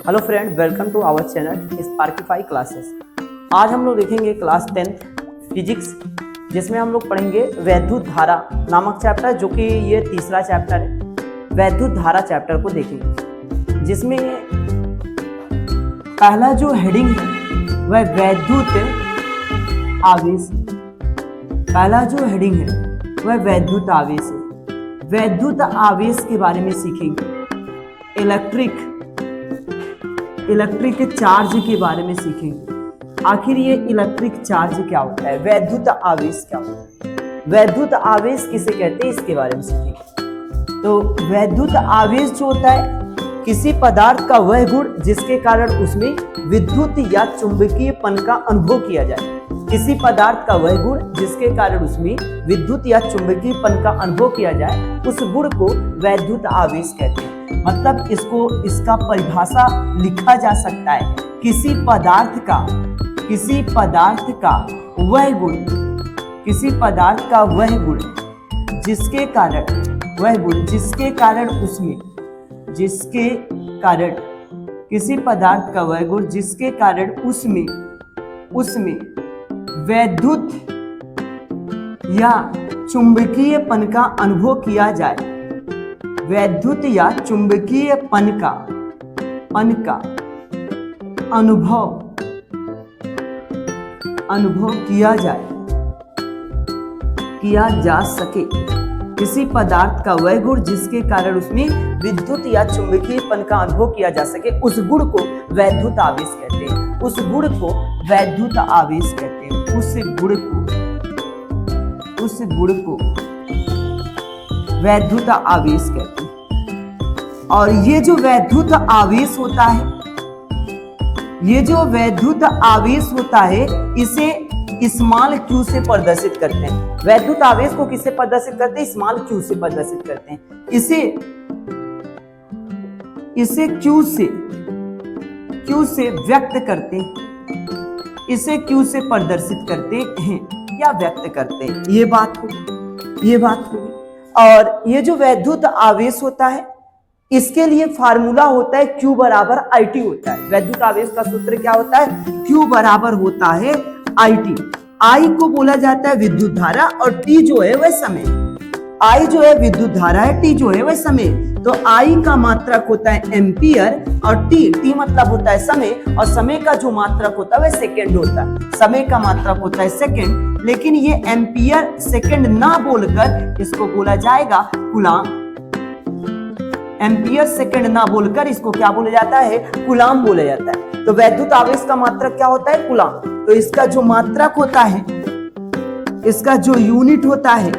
Hello friend, welcome to our channel Sparkify classes. आज हम लोग देखेंगे क्लास 10 फिजिक्स, जिसमें हम लोग पढ़ेंगे वैद्युत धारा नामक चैप्टर, जो कि ये तीसरा चैप्टर है। वैद्युत धारा चैप्टर को देखेंगे, जिसमें पहला जो हेडिंग है वह वैद्युत आवेश। पहला जो हेडिंग है वह वैद्युत आवेश है। वैद्युत आवेश के बारे में सीखेंगे। इलेक्ट्रिक चार्ज के बारे में सीखेंगे। आखिर ये इलेक्ट्रिक चार्ज क्या होता है, वैद्युत आवेश क्या होता है, वैद्युत आवेश किसे कहते हैं, इसके बारे में सीखेंगे। तो वैद्युत आवेश जो होता है, किसी पदार्थ का वह गुण जिसके कारण उसमें विद्युत या चुंबकीयपन का अनुभव किया जाए। किसी पदार्थ का वह गुण जिसके कारण उसमें विद्युत या चुंबकीयपन का अनुभव किया जाए, उस गुण को वैद्युत आवेश कहते हैं। मतलब इसका परिभाषा लिखा जा सकता है, किसी पदार्थ का वह गुण जिसके कारण उसमें वैद्युत या चुंबकीयपन का अनुभव किया जाए। वैद्युत या चुंबकीयपन का अनुभव किया जा सके। किसी पदार्थ का वह गुण जिसके कारण उसमें विद्युत या चुंबकीयपन का अनुभव किया जा सके, उस गुण को वैद्युत आवेश कहते हैं। उस गुण को वैद्युत आवेश कहते हैं। उस गुण को वैद्युत आवेश कहते हैं। और ये जो वैद्युत आवेश होता है, इसे स्मॉल क्यू से प्रदर्शित करते हैं। वैद्युत आवेश को किससे प्रदर्शित करते हैं? स्मॉल क्यू से प्रदर्शित करते हैं। इसे क्यू से व्यक्त करते हैं। इसे क्यू से प्रदर्शित करते हैं या व्यक्त करते हैं। ये बात होगी। और ये जो वैद्युत आवेश होता है, इसके लिए फार्मूला होता है Q बराबर IT होता है। वैद्युत आवेश का सूत्र क्या होता है? Q बराबर होता है IT। I को बोला जाता है विद्युत धारा, और T जो है वह समय। I जो है विद्युत धारा है, T जो है वह समय। तो I का मात्रक होता है एम्पियर, और T मतलब होता है समय, और समय का जो मात्रक होता है वह सेकेंड होता है। समय का मात्रक होता है सेकेंड, लेकिन ये एम्पियर सेकेंड ना बोलकर इसको बोला जाएगा कूलाम। एम्पियर सेकेंड ना बोलकर इसको क्या बोला जाता है? कूलाम बोला जाता है। तो वैद्युत आवेश का मात्रक क्या होता है? कूलाम। तो इसका जो मात्रक होता है, इसका जो यूनिट होता है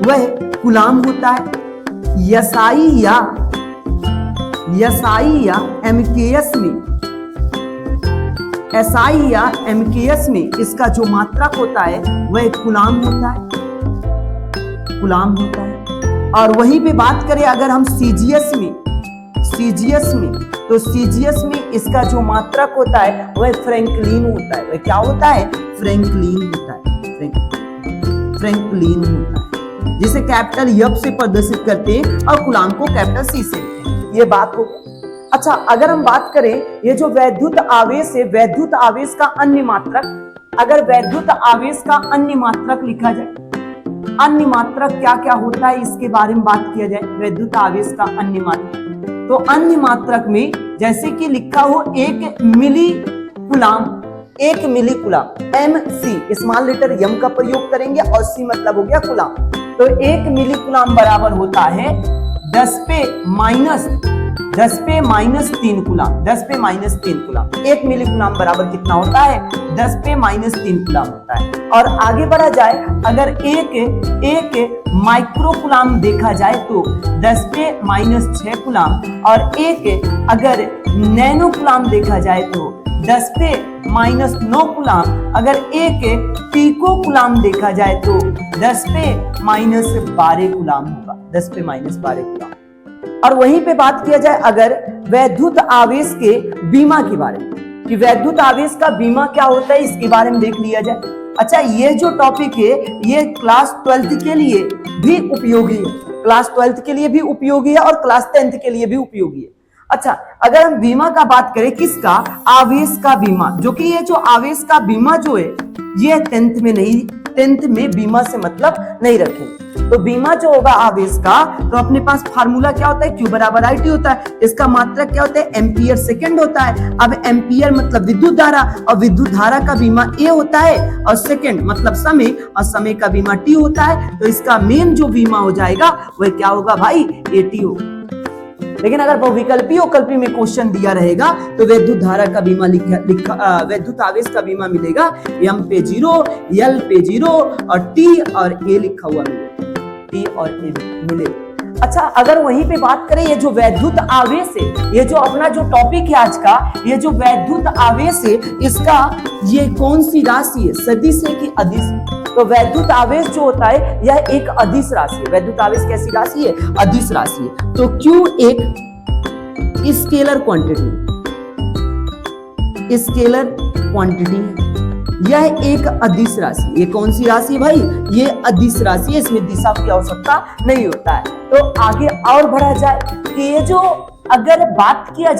वह कूलाम होता है। SI या MKS में इसका जो मात्रक होता है वह कूलाम होता है। और वहीं पे बात करें अगर हम CGS में, तो CGS में इसका जो मात्रक होता है वह फ्रैंकलिन होता है। वह क्या होता है? फ्रैंकलिन होता है, जिसे कैपिटल F से प्रदर्शित करते हैं और कूलाम को कैपिटल C से लिखते हैं। ये बात हो गई। अच्छा, अगर हम बात करें ये जो वैद्युत आवेश है, वैद्युत आवेश का अन्य मात्रक, अगर वैद्युत आवेश का अन्य मात्रक लिखा जाए, अन्य मात्रक क्या क्या होता है इसके बारे में बात किया जाए। वैद्युत आवेश का अन्य मात्रक, तो अन्य मात्रक में जैसे कि लिखा हो 1 milli coulomb, MC, small letter M का प्रयोग करेंगे, और C मतलब हो गया कूलाम। तो 1 मिली कूलाम बराबर होता है 10 पे माइनस 3 कूलाम। 10 पे माइनस 3 कूलाम। 1 मिली कूलाम बराबर कितना होता है? 10 पे माइनस 3 कूलाम होता है। और आगे बढ़ा जाए, अगर एक माइक्रो कूलाम देखा जाए तो 10 पे माइनस 6 कूलाम, और अगर नैनो कूलाम देखा जाए तो 10 पे माइनस 9 कूलाम। अगर पीको कूलाम देखा जाए तो 10 पे माइनस 12 कूलाम होगा। 10 पे माइनस 12 कूलाम। और वहीं पे बात किया जाए अगर वैद्युत आवेश के बीमा के बारे में, कि वैद्युत आवेश का बीमा क्या होता है, इसके बारे में देख लिया जाए। अच्छा, ये जो टॉपिक है ये क्लास 12th के लिए भी उपयोगी है। क्लास 12th के लिए भी उपयोगी है और क्लास 10th के लिए भी उपयोगी है। अच्छा, अगर हम बीमा का बात करें, किसका? आवेश का बीमा, जो कि ये जो आवेश का बीमा जो है ये 10th में नहीं, 10th में बीमा से मतलब नहीं रखेंगे। तो बीमा जो होगा आवेश का, तो अपने पास फार्मूला क्या होता है? Q बराबर IT होता है। इसका मात्रक क्या होता है? एम्पियर सेकंड होता है। अब एम्पियर मतलब विद्युत धारा, और विद्युत धारा का बीमा A होता है, और सेकंड मतलब समय, और समय का बीमा T होता है। तो इसका मेन जो बीमा हो जाएगा वह क्या होगा भाई? AT होगा। लेकिन अगर बहुविकल्पी और कल्पी में क्वेश्चन दिया रहेगा तो विद्युत धारा का बीमा विद्युत आवेश का बीमा मिलेगा M पे 0, L पे 0 और T और A लिखा हुआ मिलेगा, T और A मिलेगा। अच्छा, अगर वहीं पे बात करें, ये जो वैद्युत आवेश है, ये जो अपना जो टॉपिक है आज का, ये जो वैद्युत आवेश है, इसका ये कौन सी राशि है? सदिश है कि अदिश? तो वैद्युत आवेश जो होता है यह एक अदिश राशि है। वैद्युत आवेश कैसी राशि है? अदिश राशि है। तो Q एक स्केलर क्वांटिटी, स्केलर क्वांटिटी, यह एक अदिश राशि। ये कौन सी राशि भाई? ये अदिश राशि है, इसमें दिशा की आवश्यकता नहीं होता है। तो आगे और बढ़ा जाए कि ये जो अगर बात किया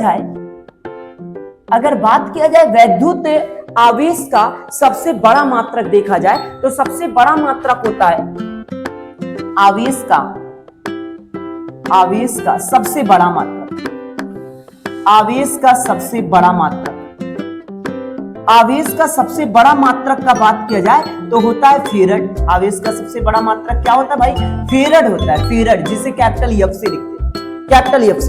जाए वैद्युत आवेश का सबसे बड़ा मात्रक देखा जाए तो सबसे बड़ा मात्रक होता है आवेश का सबसे बड़ा मात्रक, आवेश का सबसे बड़ा मात्रक का बात किया जाए तो होता है फेरड। आवेश का सबसे बड़ा मात्रक क्या होता है भाई? फेरड होता है, फेरड, जिसे कैपिटल F से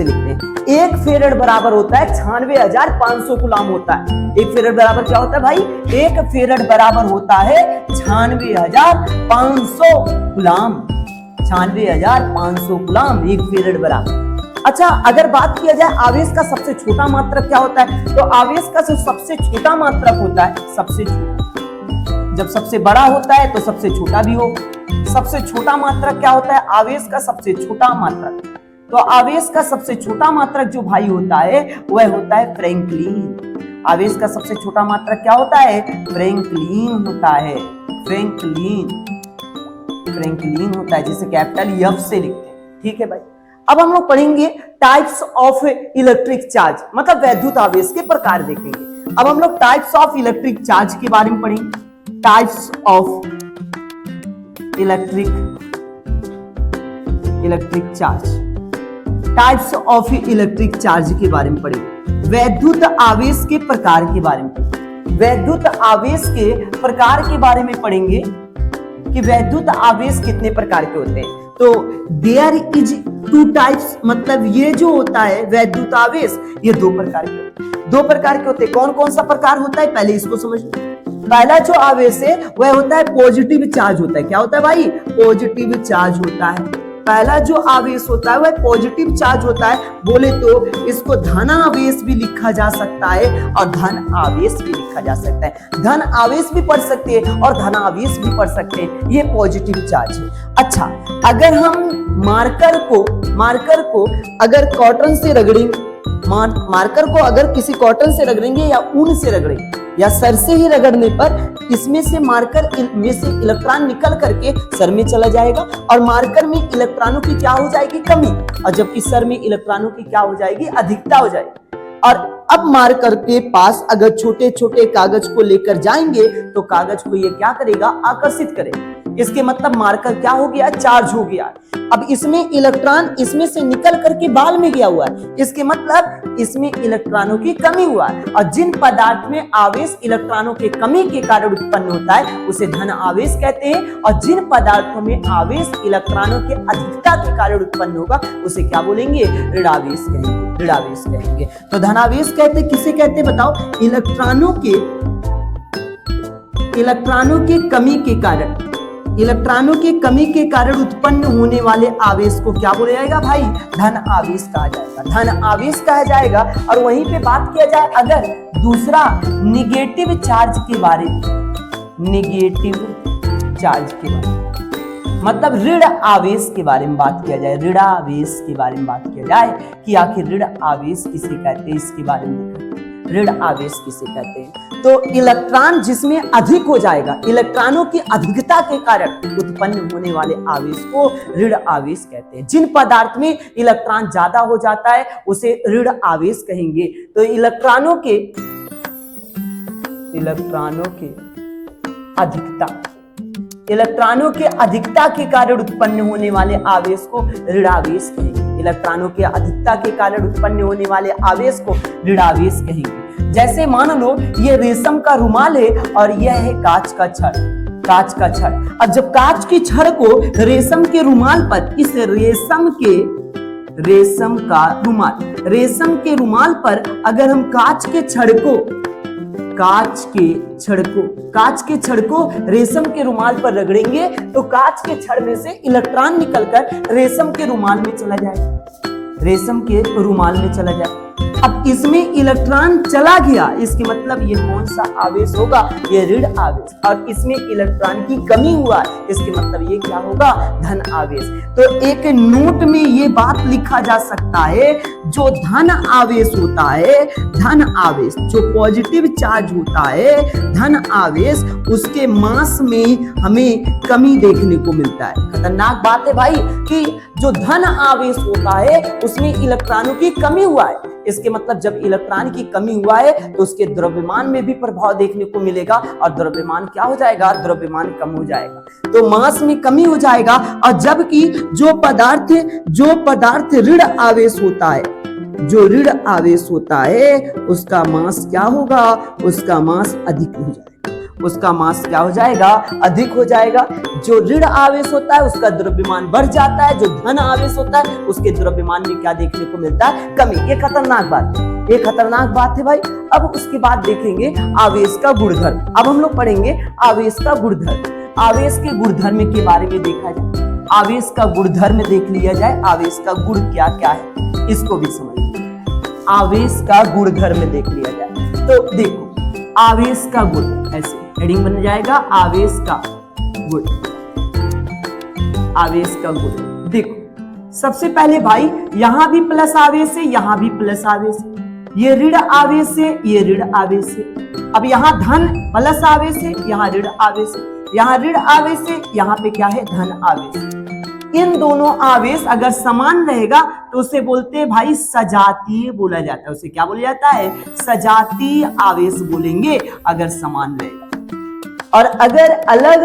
लिखते हैं। एक फेरड बराबर होता है 96,500 कूलम होता है। एक फेरड बराबर क्या होता है भाई? एक फेरड बराबर होता है 96,500 कूलम, 96,500 कूलम एक फेरड बराबर। अच्छा, अगर बात किया जाए आवेश का सबसे छोटा मात्रक क्या होता है, तो आवेश का जो सबसे छोटा मात्रक होता है, सबसे छोटा, जब सबसे बड़ा होता है तो सबसे छोटा भी हो। सबसे छोटा मात्रक क्या होता है? आवेश का सबसे छोटा मात्रक, तो आवेश का सबसे छोटा मात्रक जो भाई होता है वह होता है फ्रैंकलिन। आवेश का सबसे छोटा मात्रक क्या होता है? फ्रैंकलिन होता है, फ्रैंकलिन होता है, जिसे कैपिटल F से लिखते हैं। ठीक है भाई। अब हम लोग पढ़ेंगे टाइप्स ऑफ इलेक्ट्रिक चार्ज, मतलब वैद्युत आवेश के प्रकार देखेंगे। अब हम लोग टाइप्स ऑफ इलेक्ट्रिक चार्ज के बारे में पढ़ेंगे। Types of electric charge, types of electric charge के बारे में पढ़ेंगे। वैद्युत आवेश के प्रकार के बारे में पढ़ेंगे। वैद्युत आवेश के प्रकार के बारे में पढ़ेंगे कि वैद्युत आवेश कितने प्रकार के होते हैं। तो देयर इज 2 टाइप्स, मतलब ये जो होता है वैद्युत आवेश, ये 2 प्रकार के होते हैं। 2 प्रकार के होते हैं। कौन कौन सा प्रकार होता है पहले इसको समझ लो। पहला जो आवेश है वह होता है पॉजिटिव चार्ज होता है। क्या होता है भाई? पॉजिटिव चार्ज होता है। पहला जो आवेश होता है वह पॉजिटिव चार्ज होता है। बोले तो इसको धन आवेश भी लिखा जा सकता है और धन आवेश भी लिखा जा सकता है। धन आवेश भी पढ़ सकते हैं और धन आवेश भी पढ़ सकते हैं। ये पॉजिटिव चार्ज है। अच्छा, अगर हम मार्कर को अगर कॉटन से रगड़ेंगे, मार्कर को अगर किसी कॉटन से रगड़ेंगे या ऊन से रगड़ेंगे या सर से ही रगड़ने पर इसमें से मार्कर में से इलेक्ट्रॉन निकल करके सर में चला जाएगा और मार्कर में इलेक्ट्रॉनों की क्या हो जाएगी? कमी, और जबकि सर में इलेक्ट्रॉनों की क्या हो जाएगी? अधिकता हो जाएगी। और अब मार्कर के पास अगर छोटे छोटे कागज को लेकर जाएंगे तो कागज को ये क्या करेगा? आकर्षित करेगा। इसके मतलब मार्कर क्या हो गया? चार्ज हो गया। अब इसमें इलेक्ट्रॉन इसमें से निकल करके बाल में गया हुआ है, इसके मतलब इसमें इलेक्ट्रॉनों की कमी हुआ है। और जिन पदार्थ में आवेश इलेक्ट्रॉनों के कमी के कारण उत्पन्न होता है उसे धन आवेश कहते हैं, और जिन पदार्थों में आवेश इलेक्ट्रॉनों के अधिकता के कारण उत्पन्न होगा उसे क्या बोलेंगे? ऋणावेश कहेंगे, ऋणावेश कहेंगे। तो धनावेश कहते किसे कहते बताओ? इलेक्ट्रॉनों के कमी के कारण उत्पन्न होने वाले आवेश को क्या बोला जाएगा भाई? धन आवेश कहा जाएगा, धन आवेश कहा जाएगा। और वहीं पे बात किया जाए अगर दूसरा निगेटिव चार्ज के बारे में, निगेटिव चार्ज के बारे में, मतलब ऋण आवेश के बारे में बात किया जाए, ऋणावेश के बारे में बात किया जाए कि आखिर ऋण आवेश किसे कहते हैं, इसके बारे में देखा। ऋण आवेश किसे कहते हैं? तो इलेक्ट्रॉन जिसमें अधिक हो जाएगा, इलेक्ट्रॉनों की अधिकता के कारण उत्पन्न होने वाले आवेश को ऋण आवेश कहते हैं। जिन पदार्थ में इलेक्ट्रॉन ज्यादा हो जाता है उसे ऋण आवेश कहेंगे। तो इलेक्ट्रॉनों के अधिकता के कारण उत्पन्न होने वाले आवेश को ऋण आवेश कहेंगे। इलेक्ट्रॉनों के अधिकता के कारण उत्पन्न होने वाले आवेश को ऋण आवेश कहेंगे। जैसे मान लो ये रेशम का रुमाल है और यह है कांच का छड़। अब जब कांच की छड़ को रेशम के रुमाल पर, इस रेशम के रुमाल पर अगर हम कांच के छड़ को रेशम के रुमाल पर रगड़ेंगे तो कांच के छड़ में से इलेक्ट्रॉन निकलकर रेशम के रुमाल में चला जाए। अब इसमें इलेक्ट्रॉन चला गया, इसके मतलब ये कौन सा आवेश होगा? ये ऋण आवेश। और इसमें इलेक्ट्रॉन की कमी हुआ, इसके मतलब ये क्या होगा? धन आवेश। तो एक नोट में ये बात लिखा जा सकता है, जो धन आवेश होता है, धन आवेश जो पॉजिटिव चार्ज होता है, धन आवेश, उसके मास में हमें कमी देखने को मिलता है। खतरनाक बात है भाई कि जो धन आवेश होता है उसमें इलेक्ट्रॉनों की कमी हुआ है। इसके मतलब जब इलेक्ट्रॉन की कमी हुआ है तो उसके द्रव्यमान में भी प्रभाव देखने को मिलेगा और द्रव्यमान क्या हो जाएगा? द्रव्यमान कम हो जाएगा, तो मास में कमी हो जाएगा। और जबकि जो पदार्थ ऋण आवेश होता है, उसका मास क्या होगा? उसका मास अधिक हो जाएगा। अधिक हो जाएगा। जो ऋण आवेश होता है उसका द्रव्यमान बढ़ जाता है, जो धन आवेश होता है उसके द्रव्यमान में क्या देखने को मिलता है? कमी। ये खतरनाक बात है भाई। अब उसके बाद देखेंगे आवेश का गुणधर्म। अब हम लोग पढ़ेंगे आवेश का गुणधर्म। आवेश के गुणधर्म के बारे में देखा जाए, आवेश का गुणधर्म देख लिया जाए। आवेश का गुण क्या क्या है इसको भी समझिए। आवेश का गुणधर्म देख लिया जाए तो देखो, आवेश का गुण, ऐसे हेडिंग बन जाएगा, आवेश का गुण। देखो सबसे पहले भाई यहां भी प्लस आवेश है, यहां भी प्लस आवेश है। ये ऋण आवेश है, ये ऋण आवेश है। अब यहाँ धन प्लस आवेश है, यहाँ ऋण आवेश है। यहाँ ऋण आवेश है, यहाँ पे क्या है? धन आवेश है। इन दोनों आवेश अगर समान रहेगा तो उसे बोलते हैं भाई सजातीय बोला जाता है। उसे क्या बोला जाता है? सजातीय आवेश बोलेंगे अगर समान रहेगा। और अगर अलग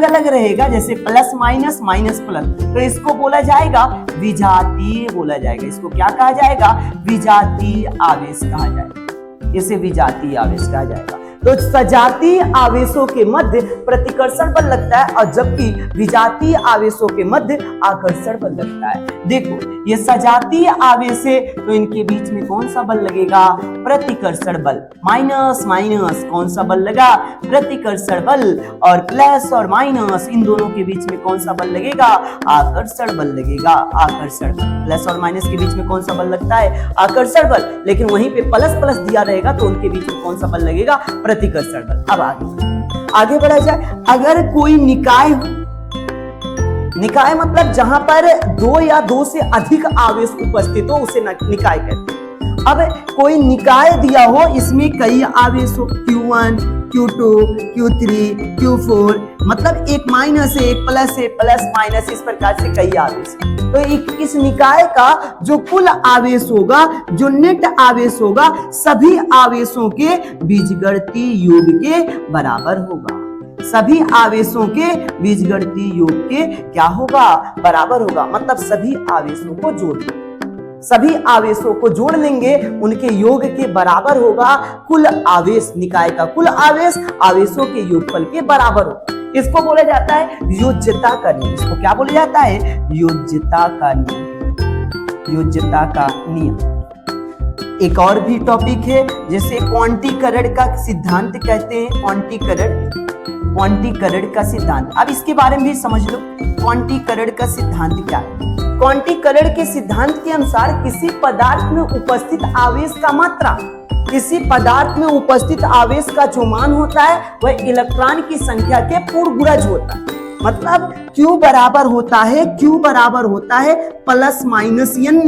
अलग रहेगा जैसे प्लस माइनस, माइनस प्लस, तो इसको बोला जाएगा विजातीय बोला जाएगा। इसको क्या कहा जाएगा? विजातीय आवेश कहा जाएगा। इसे विजातीय आवेश कहा जाएगा। तो सजातीय आवेशों के मध्य प्रतिकर्षण बल लगता है और जबकि विजातीय आवेशों के मध्य आकर्षण बल लगता है। देखो ये सजातीय आवेश है तो इनके बीच में कौन सा बल लगेगा? प्रतिकर्षण बल। माइनस माइनस कौन सा बल लगा? प्रतिकर्षण बल। और प्लस और माइनस इन दोनों के बीच में कौन सा बल लगेगा? आकर्षण बल लगेगा। आकर्षण बल। प्लस और माइनस के बीच में कौन सा बल लगता है? आकर्षण बल। लेकिन वहीं पे प्लस प्लस दिया रहेगा तो उनके बीच में कौन सा बल लगेगा? प्रतिकर्षण बल। अब आगे बढ़ा जाए। अगर कोई निकाय मतलब जहां पर दो या दो से अधिक आवेश उपस्थित हो उसे निकाय कहते हैं। अब कोई निकाय दिया हो, इसमें कई आवेश हो, Q1, Q2, Q3, Q4, मतलब एक माइनस है, एक प्लस है, प्लस माइनस, इस प्रकार से कई आवेश। तो इस निकाय का जो कुल आवेश होगा, जो नेट आवेश होगा, सभी आवेशों के बीजगणितीय योग के बराबर होगा। सभी आवेशों के बीजगणितीय योग के क्या होगा? बराबर होगा। मतलब सभी आवेशों को जोड़ लेंगे, उनके योग के बराबर होगा। कुल आवेश, निकाय का कुल आवेश आवेशों के योगफल के बराबर होगा। इसको बोला जाता है योज्यता का नियम। इसको क्या बोला जाता है? योज्यता का नियम। एक और भी टॉपिक है जिसे क्वांटीकरण का सिद्धांत कहते हैं। क्वांटीकरण का सिद्धांत। अब इसके बारे में भी समझ लो, क्वांटीकरण का सिद्धांत क्या है? क्वांटीकरण के सिद्धांत के अनुसार किसी पदार्थ में उपस्थित आवेश का मात्रा, किसी पदार्थ में उपस्थित आवेश का जो मान होता है वह इलेक्ट्रॉन की संख्या के पूर्ण गुणज होता है। मतलब Q बराबर होता है प्लस माइनस n।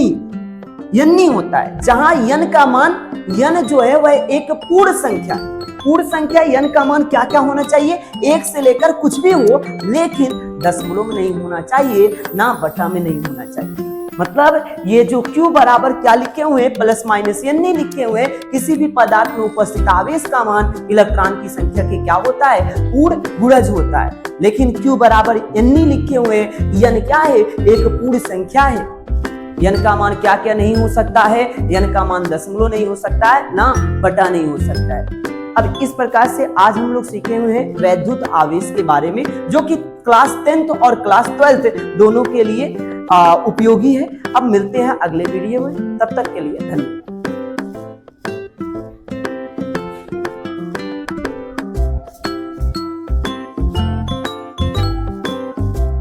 n नहीं होता है, जहां n का मान n जो है वह एक पूर्ण संख्या है। पूर्ण संख्या n का मान क्या क्या होना चाहिए, 1 से लेकर कुछ भी हो, लेकिन दशमलव में नहीं होना चाहिए, ना बटा में नहीं होना चाहिए। मतलब ये जो Q बराबर क्या लिखे हुए प्लस माइनस n नहीं लिखे हुए, किसी भी पदार्थ में उपस्थित आवेश का मान इलेक्ट्रॉन की संख्या के क्या होता है, पूर्ण गुणज होता है। लेकिन Q बराबर n नहीं लिखे हुए, n क्या है, एक पूर्ण संख्या है। n का मान क्या क्या नहीं हो सकता है, n का मान दशमलव नहीं हो सकता है, ना बटा नहीं हो सकता है। अब इस प्रकार से आज हम लोग सीखे हुए हैं वैद्युत आवेश के बारे में, जो कि क्लास 10th और क्लास 12th दोनों के लिए उपयोगी है। अब मिलते हैं अगले वीडियो में, तब तक के लिए धन्यवाद।